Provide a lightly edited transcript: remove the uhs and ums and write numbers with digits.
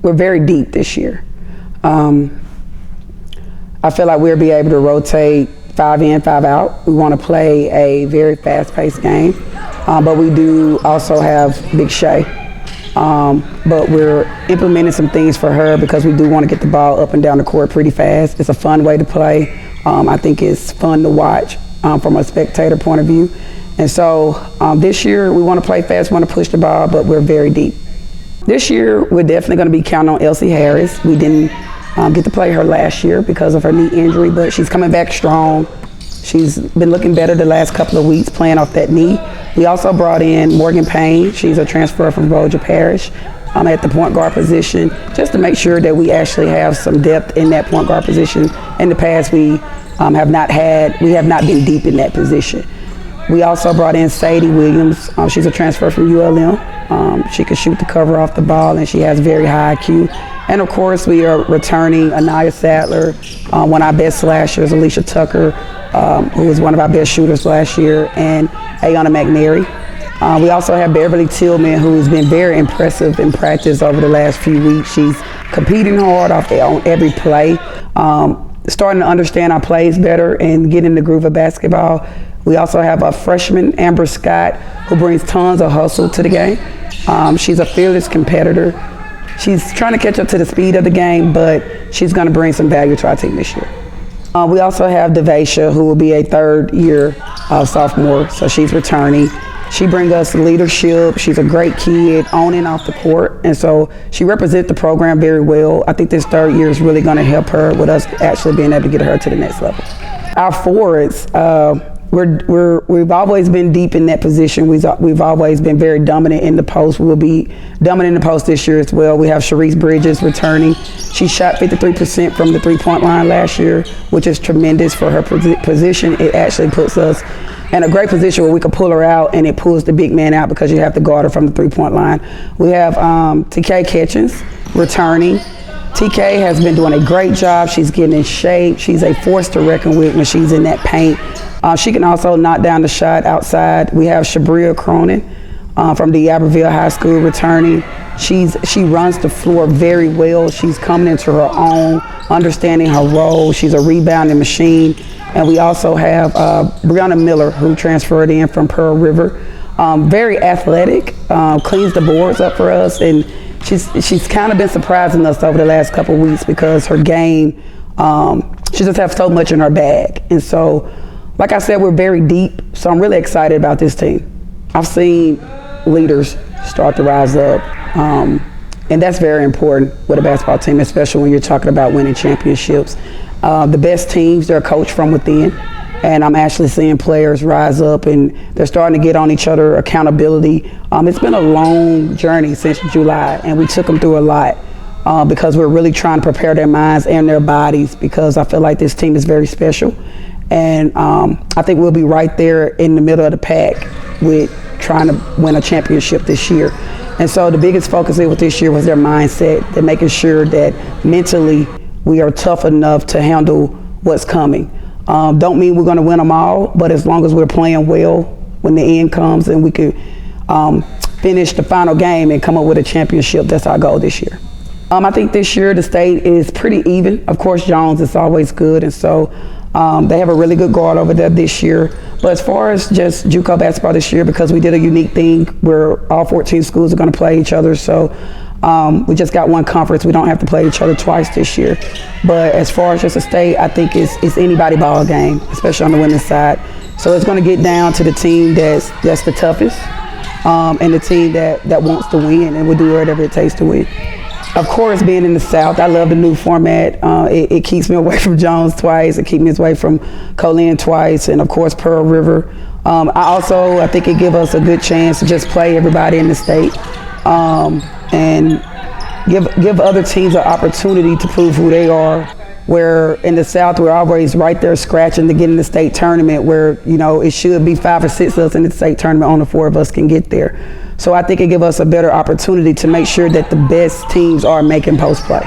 we're very deep this year. I feel like we'll be able to rotate 5 in, 5 out. We want to play a very fast-paced game, but we do also have Big Shay. But we're implementing some things for her because we do want to get the ball up and down the court pretty fast. It's a fun way to play. I think it's fun to watch from a spectator point of view. And so this year we want to play fast, we want to push the ball, but we're very deep. This year we're definitely going to be counting on Elsie Harris. We didn't get to play her last year because of her knee injury, but she's coming back strong. She's been looking better the last couple of weeks playing off that knee. We also brought in Morgan Payne. She's a transfer from Roger Parish at the point guard position, just to make sure that we actually have some depth in that point guard position. In the past, we have not been deep in that position. We also brought in Sadie Williams. She's a transfer from ULM. She can shoot the cover off the ball, and she has very high IQ. And of course, we are returning Anaya Sadler, one of our best slashers, Alicia Tucker, who was one of our best shooters last year, and Ayana McNary. We also have Beverly Tillman, who's been very impressive in practice over the last few weeks. She's competing hard on every play, starting to understand our plays better and get in the groove of basketball. We also have a freshman, Amber Scott, who brings tons of hustle to the game. She's a fearless competitor. She's trying to catch up to the speed of the game, but she's going to bring some value to our team this year. We also have Devasha, who will be a third-year sophomore, so she's returning. She brings us leadership. She's a great kid on and off the court, and so she represents the program very well. I think this third year is really going to help her with us actually being able to get her to the next level. Our forwards, we've always been deep in that position. We've always been very dominant in the post. We'll be dominant in the post this year as well. We have Sharice Bridges returning. She shot 53% from the three-point line last year, which is tremendous for her position. It actually puts us in a great position where we can pull her out, and it pulls the big man out because you have to guard her from the three-point line. We have TK Catchings returning. TK has been doing a great job. She's getting in shape. She's a force to reckon with when she's in that paint. She can also knock down the shot outside. We have Shabria Cronin from the Aberville High School returning. She runs the floor very well. She's coming into her own, understanding her role. She's a rebounding machine. And we also have Brianna Miller, who transferred in from Pearl River. Very athletic, cleans the boards up for us, and she's kind of been surprising us over the last couple of weeks because her game, she just has so much in her bag. And so, like I said, we're very deep, so I'm really excited about this team. I've seen leaders start to rise up, and that's very important with a basketball team, especially when you're talking about winning championships. The best teams, they're coached from within, and I'm actually seeing players rise up, and they're starting to get on each other accountability. It's been a long journey since July, and we took them through a lot because we're really trying to prepare their minds and their bodies, because I feel like this team is very special. And I think we'll be right there in the middle of the pack with trying to win a championship this year. And so the biggest focus with this year was their mindset, they're making sure that mentally we are tough enough to handle what's coming. Don't mean we're going to win them all, but as long as we're playing well when the end comes and we can finish the final game and come up with a championship, that's our goal this year. I think this year the state is pretty even. Of course, Jones is always good, and so they have a really good guard over there this year. But as far as just JUCO basketball this year, because we did a unique thing where all 14 schools are going to play each other, so we just got one conference. We don't have to play each other twice this year. But as far as just a state, I think it's anybody ball game, especially on the women's side. So it's going to get down to the team that's the toughest, and the team that wants to win and will do whatever it takes to win. Of course, being in the South, I love the new format. It keeps me away from Jones twice. It keeps me away from Colin twice, and of course Pearl River. I think it gives us a good chance to just play everybody in the state, and give other teams an opportunity to prove who they are. Where in the South, we're always right there scratching to get in the state tournament, where it should be 5 or 6 of us in the state tournament, only 4 of us can get there. So I think it gives us a better opportunity to make sure that the best teams are making post play.